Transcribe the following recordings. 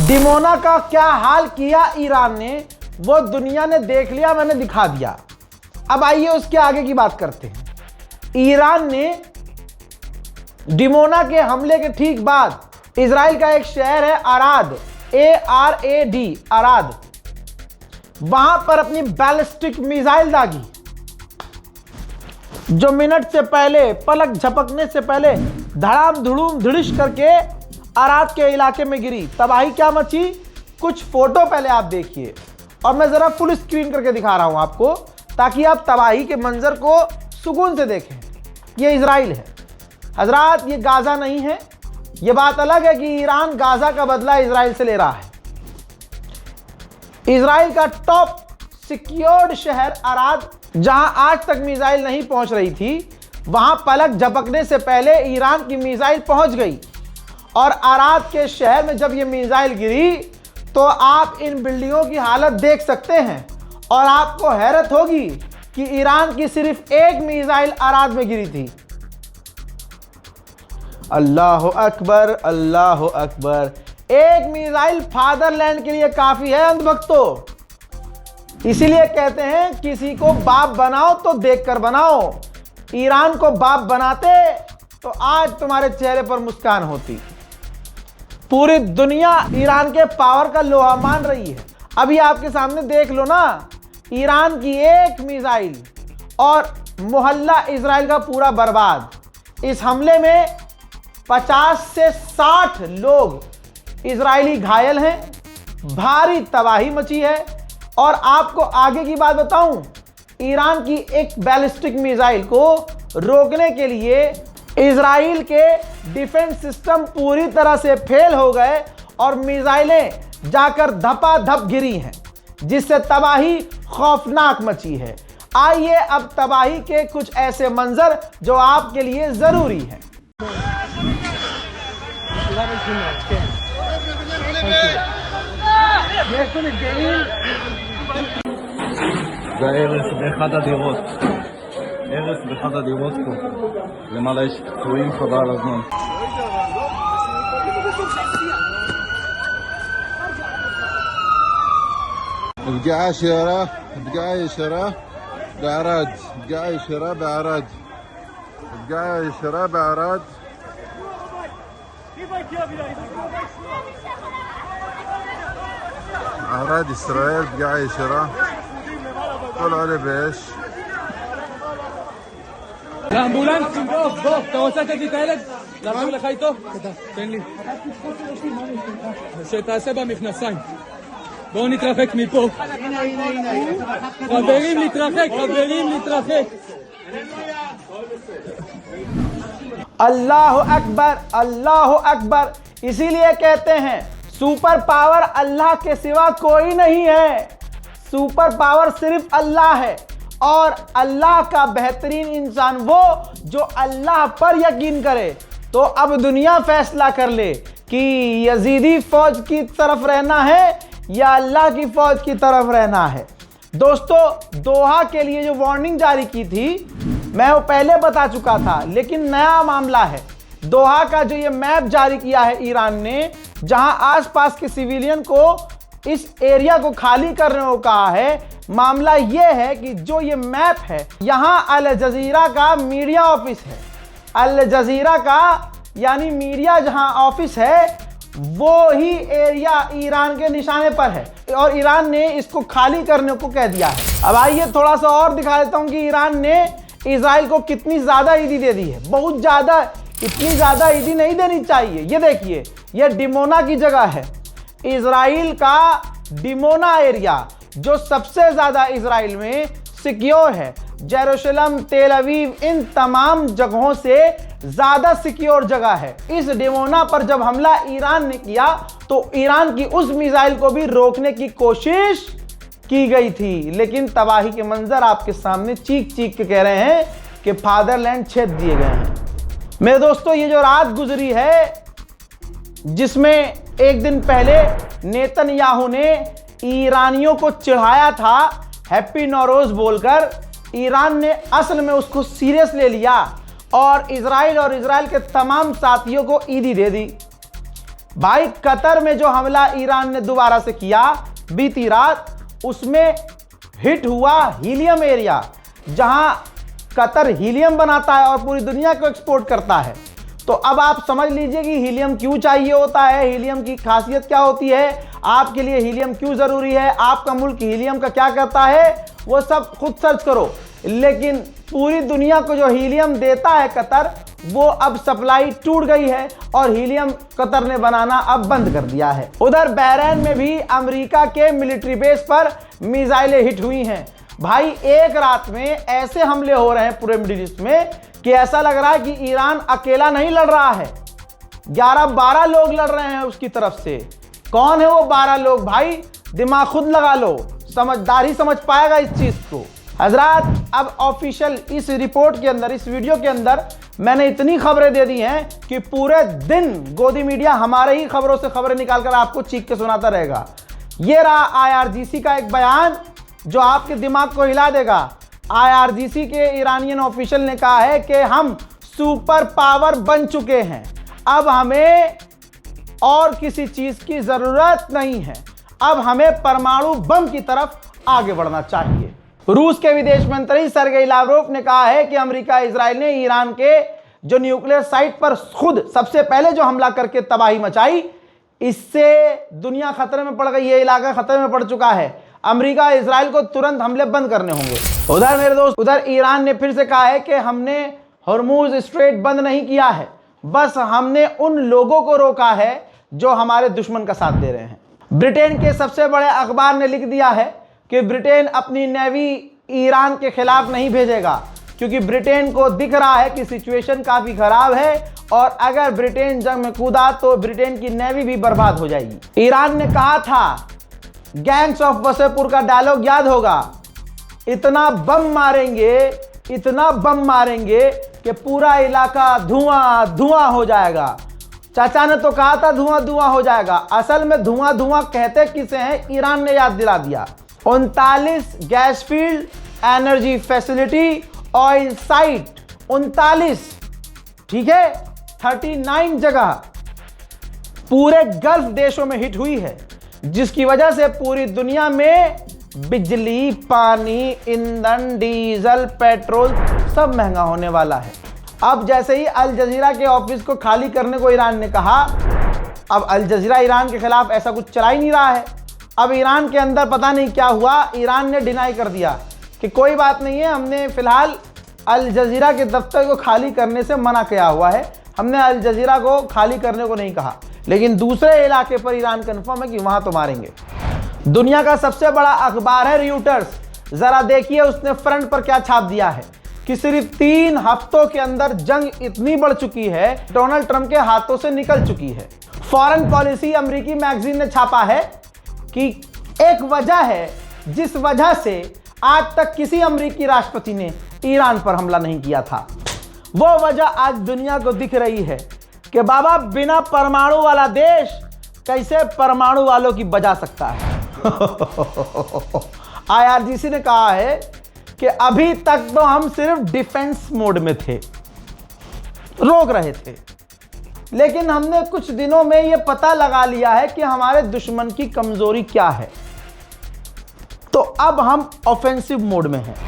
Dimona का क्या हाल किया ईरान ने, वो दुनिया ने देख लिया, मैंने दिखा दिया। अब आइए उसके आगे की बात करते हैं। ईरान ने डिमोना के हमले के ठीक बाद इजराइल का एक शहर है अराद, ARAD, अराद, वहां पर अपनी बैलिस्टिक मिसाइल दागी, जो मिनट से पहले, पलक झपकने से पहले धड़ाम धुड़ूम धड़िश करके अराद के इलाके में गिरी। तबाही क्या मची, कुछ फोटो पहले आप देखिए, और मैं जरा फुल स्क्रीन करके दिखा रहा हूं आपको, ताकि आप तबाही के मंजर को सुकून से देखें। ये इजराइल है हजरात, ये गाजा नहीं है। ये बात अलग है कि ईरान गाजा का बदला इजराइल से ले रहा है। इजराइल का टॉप सिक्योर्ड शहर अराद, जहां आज तक मिसाइल नहीं पहुंच रही थी, वहां पलक झपकने से पहले ईरान की मिसाइल पहुंच गई। और अराद के शहर में जब ये मिसाइल गिरी तो आप इन बिल्डिंगों की हालत देख सकते हैं, और आपको हैरत होगी कि ईरान की सिर्फ एक मिसाइल अराद में गिरी थी। अल्लाह अकबर, अल्लाह अकबर। एक मिसाइल फादरलैंड के लिए काफी है अंधभक्तों। इसीलिए कहते हैं किसी को बाप बनाओ तो देखकर बनाओ। ईरान को बाप बनाते तो आज तुम्हारे चेहरे पर मुस्कान होती। पूरी दुनिया ईरान के पावर का लोहा मान रही है। अभी आपके सामने देख लो ना, ईरान की एक मिसाइल और मोहल्ला इजराइल का पूरा बर्बाद। इस हमले में 50 से 60 लोग इजरायली घायल हैं, भारी तबाही मची है। और आपको आगे की बात बताऊं, ईरान की एक बैलिस्टिक मिसाइल को रोकने के लिए इजराइल के डिफेंस सिस्टम पूरी तरह से फेल हो गए और मिसाइलें जाकर धपाधप गिरी हैं, जिससे तबाही खौफनाक मची है। आइए अब तबाही के कुछ ऐसे मंजर जो आपके लिए जरूरी हैं। הרס באחד הדירות פה, למעלה יש פצועים חבל על הזמן. פגיעה ישירה בערד, פגיעה ישירה בערד, פגיעה ישירה בערד. ערד ישראל, פגיעה ישירה, כל עולה באש. לאמבולנסים, בוא, אתה רוצה לתת לי את הילד? לעזור לך איתו? תן לי. שתעשה במכנסיים. בואו נתרחק מפה. חברים להתרחק, חברים להתרחק. अल्लाह अकबर, अल्लाह अकबर। इसीलिए कहते हैं सुपर पावर अल्लाह के सिवा कोई नहीं है। सुपर पावर सिर्फ अल्लाह है, और अल्लाह का बेहतरीन इंसान वो जो अल्लाह पर यकीन करे। तो अब दुनिया फैसला कर ले कि यजीदी फौज की तरफ रहना है या अल्लाह की फौज की तरफ रहना है। दोस्तों, दोहा के लिए जो वार्निंग जारी की थी मैं वो पहले बता चुका था, लेकिन नया मामला है। दोहा का जो ये मैप जारी किया है ईरान ने, जहां आसपास के सिविलियन को इस एरिया को खाली करने को कहा है। मामला यह है कि जो ये मैप है, यहां अल जजीरा का मीडिया ऑफिस है। अल जजीरा का यानी मीडिया जहां ऑफिस है, वो ही एरिया ईरान के निशाने पर है, और ईरान ने इसको खाली करने को कह दिया है। अब आइए थोड़ा सा और दिखा देता हूं कि ईरान ने इजराइल को कितनी ज्यादा ईदी दे दी है। बहुत ज्यादा, इतनी ज्यादा ईदी नहीं देनी चाहिए। ये देखिए, ये डिमोना की जगह है, इजराइल का डिमोना एरिया, जो सबसे ज्यादा इजराइल में सिक्योर है। जेरूशलम, तेल अवीव, इन तमाम जगहों से ज्यादा सिक्योर जगह है। इस डिमोना पर जब हमला ईरान ने किया तो ईरान की उस मिसाइल को भी रोकने की कोशिश की गई थी, लेकिन तबाही के मंजर आपके सामने चीख चीख के कह रहे हैं कि फादरलैंड छेद दिए गए हैं। मेरे दोस्तों, ये जो रात गुजरी है, जिसमें एक दिन पहले नेतन्याहू ने ईरानियों को चिढ़ाया था हैप्पी नौरोज बोलकर, ईरान ने असल में उसको सीरियस ले लिया और इजराइल के तमाम साथियों को ईदी दे दी। भाई कतर में जो हमला ईरान ने दोबारा से किया बीती रात, उसमें हिट हुआ हीलियम एरिया, जहां कतर हीलियम बनाता है और पूरी दुनिया को एक्सपोर्ट करता है। तो अब आप समझ लीजिए कि हीलियम क्यों चाहिए होता है, हीलियम की खासियत क्या होती है, आपके लिए हीलियम क्यों जरूरी है, आपका मुल्क हीलियम का क्या करता है, वो सब खुद सर्च करो। लेकिन पूरी दुनिया को जो हीलियम देता है कतर, वो अब सप्लाई टूट गई है और हीलियम कतर ने बनाना अब बंद कर दिया है। उधर बहरीन में भी अमेरिका के मिलिट्री बेस पर मिसाइलें हिट हुई हैं। भाई एक रात में ऐसे हमले हो रहे हैं पूरे मिडिल ईस्ट में कि ऐसा लग रहा है कि ईरान अकेला नहीं लड़ रहा है, 11-12 लोग लड़ रहे हैं उसकी तरफ से। कौन है वो 12 लोग भाई, दिमाग खुद लगा लो, समझदार ही समझ पाएगा इस चीज को। हजरात, अब ऑफिशियल इस रिपोर्ट के अंदर, इस वीडियो के अंदर मैंने इतनी खबरें दे दी हैं कि पूरे दिन गोदी मीडिया हमारे ही खबरों से खबरें निकालकर आपको चीख के सुनाता रहेगा। ये रहा IRGC का एक बयान जो आपके दिमाग को हिला देगा। IRGC के ईरानियन ऑफिशियल ने कहा है कि हम सुपर पावर बन चुके हैं, अब हमें और किसी चीज की जरूरत नहीं है, अब हमें परमाणु बम की तरफ आगे बढ़ना चाहिए। रूस के विदेश मंत्री सर्गेई लावरोव ने कहा है कि अमेरिका इजराइल ने ईरान के जो न्यूक्लियर साइट पर खुद सबसे पहले जो हमला करके तबाही मचाई, इससे दुनिया खतरे में पड़ गई, ये इलाका खतरे में पड़ चुका है। अमेरिका इजराइल को तुरंत हमले बंद करने होंगे। उधर मेरे दोस्त, उधर ईरान ने फिर से कहा है कि हमने हॉर्मुज स्ट्रेट बंद नहीं किया है, बस हमने उन लोगों को रोका है जो हमारे दुश्मन का साथ दे रहे हैं। ब्रिटेन के सबसे बड़े अखबार ने लिख दिया है कि ब्रिटेन अपनी नेवी ईरान के खिलाफ नहीं भेजेगा, क्योंकि ब्रिटेन को दिख रहा है कि सिचुएशन काफी खराब है और अगर ब्रिटेन जंग में कूदा तो ब्रिटेन की नेवी भी बर्बाद हो जाएगी। ईरान ने कहा था, गैंग्स ऑफ वसेपुर का डायलॉग याद होगा, इतना बम मारेंगे, इतना बम मारेंगे कि पूरा इलाका धुआं धुआं हो जाएगा। चाचा ने तो कहा था धुआं धुआं हो जाएगा, असल में धुआं धुआं कहते किसे हैं, ईरान ने याद दिला दिया। 39 gas field, energy facility, oil site, 39, ठीक है, 39 जगह पूरे गल्फ देशों में हिट हुई है, जिसकी वजह से पूरी दुनिया में बिजली, पानी, ईंधन, डीजल, पेट्रोल सब महंगा होने वाला है। अब जैसे ही अल जजीरा के ऑफिस को खाली करने को ईरान ने कहा, अब अल जजीरा ईरान के खिलाफ ऐसा कुछ चला ही नहीं रहा है। अब ईरान के अंदर पता नहीं क्या हुआ, ईरान ने डिनाई कर दिया कि कोई बात नहीं है, हमने फिलहाल अल जजीरा के दफ्तर को खाली करने से मना किया हुआ है, हमने अल जजीरा को खाली करने को नहीं कहा। लेकिन दूसरे इलाके पर ईरान कंफर्म है कि वहां तो मारेंगे। दुनिया का सबसे बड़ा अखबार है रॉयटर्स, जरा देखिए उसने फ्रंट पर क्या छाप दिया है कि सिर्फ 3 हफ्तों के अंदर जंग इतनी बढ़ चुकी है, डोनाल्ड ट्रंप के हाथों से निकल चुकी है। फॉरेन पॉलिसी अमेरिकी मैगजीन ने छापा है कि एक वजह है जिस वजह से आज तक किसी अमेरिकी राष्ट्रपति ने ईरान पर हमला नहीं किया था, वो वजह आज दुनिया को दिख रही है कि बाबा बिना परमाणु वाला देश कैसे परमाणु वालों की बजा सकता है। IRGC ने कहा है कि अभी तक तो हम सिर्फ डिफेंस मोड में थे, रोक रहे थे, लेकिन हमने कुछ दिनों में यह पता लगा लिया है कि हमारे दुश्मन की कमजोरी क्या है, तो अब हम ऑफेंसिव मोड में हैं।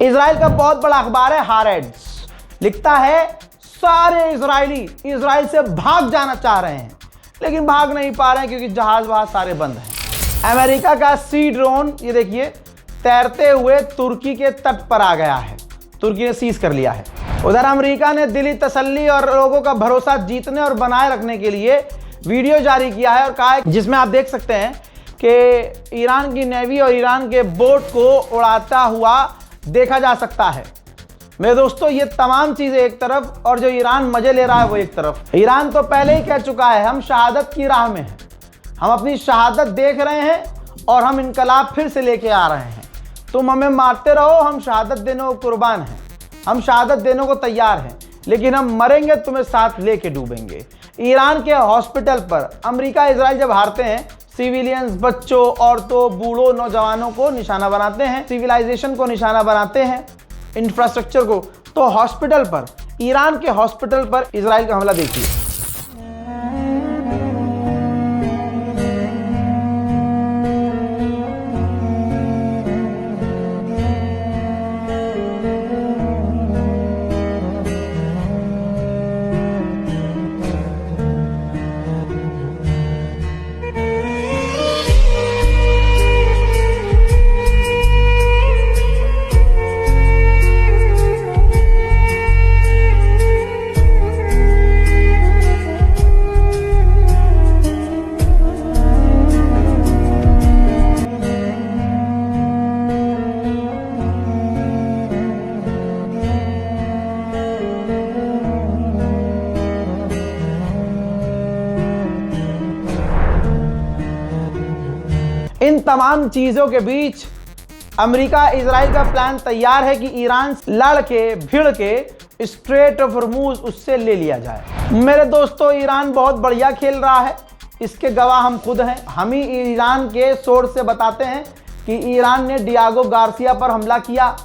इजराइल का बहुत बड़ा अखबार है हारेड्स, लिखता है सारे इजरायली इजराइल से भाग जाना चाह रहे हैं, लेकिन भाग नहीं पा रहे हैं क्योंकि जहाज वहां सारे बंद हैं। अमेरिका का सी ड्रोन, ये देखिए, तैरते हुए तुर्की के तट पर आ गया है, तुर्की ने सीज कर लिया है। उधर अमेरिका ने दिली तसल्ली और लोगों का भरोसा जीतने और बनाए रखने के लिए वीडियो जारी किया है और कहा है, जिसमें आप देख सकते हैं कि ईरान की नेवी और ईरान के बोट को उड़ाता हुआ देखा जा सकता है। मेरे दोस्तों, ये तमाम चीजें एक तरफ और जो ईरान मजे ले रहा है वो एक तरफ। ईरान तो पहले ही कह चुका है हम शहादत की राह में हैं, हम अपनी शहादत देख रहे हैं और हम इनकलाब फिर से लेके आ रहे हैं। तुम हमें मारते रहो, हम शहादत देने को कुर्बान हैं, हम शहादत देने को तैयार हैं, लेकिन हम मरेंगे तुम्हें साथ लेके डूबेंगे। ईरान के हॉस्पिटल पर अमेरिका इजराइल जब हारते हैं, सिविलियंस, बच्चों, औरतों, बूढ़ों, नौजवानों को निशाना बनाते हैं, सिविलाइजेशन को निशाना बनाते हैं, इंफ्रास्ट्रक्चर को। तो हॉस्पिटल पर, ईरान के हॉस्पिटल पर इजराइल का हमला देखिए। इन तमाम चीजों के बीच अमेरिका इजराइल का प्लान तैयार है कि ईरान लड़ के भिड़ के स्ट्रेट ऑफ हॉर्मुज उससे ले लिया जाए। मेरे दोस्तों, ईरान बहुत बढ़िया खेल रहा है, इसके गवाह हम खुद हैं। हम ही ईरान के सोर्स से बताते हैं कि ईरान ने डियागो गार्सिया पर हमला किया,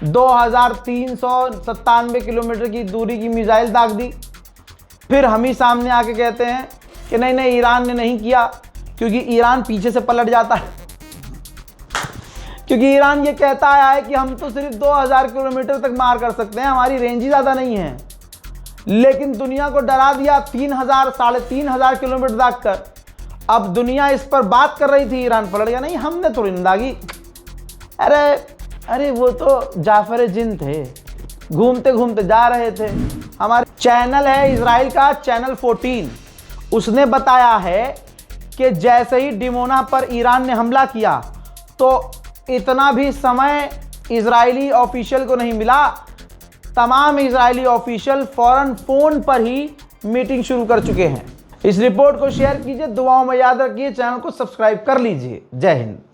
2397 किलोमीटर की दूरी की मिसाइल दाग दी। फिर हम ही सामने आके कहते हैं कि नहीं नहीं, ईरान ने नहीं किया, क्योंकि ईरान पीछे से पलट जाता है। क्योंकि ईरान ये कहता आया है कि हम तो सिर्फ 2000 किलोमीटर तक मार कर सकते हैं, हमारी रेंज ही ज़्यादा नहीं है। लेकिन दुनिया को डरा दिया 3000, 3500 किलोमीटर दाग कर। अब दुनिया इस पर बात कर रही थी, ईरान पलट गया। नहीं, हमने थोड़ी न दागी। अरे वो तो जाफर जिन थे, घूमते घूमते जा रहे थे। हमारे चैनल है इजराइल का, चैनल 14, उसने बताया है कि जैसे ही डिमोना पर ईरान ने हमला किया तो इतना भी समय इजरायली ऑफिशियल को नहीं मिला। तमाम इजरायली ऑफिशियल फौरन फोन पर ही मीटिंग शुरू कर चुके हैं। इस रिपोर्ट को शेयर कीजिए, दुआओं में याद रखिए, चैनल को सब्सक्राइब कर लीजिए। जय हिंद।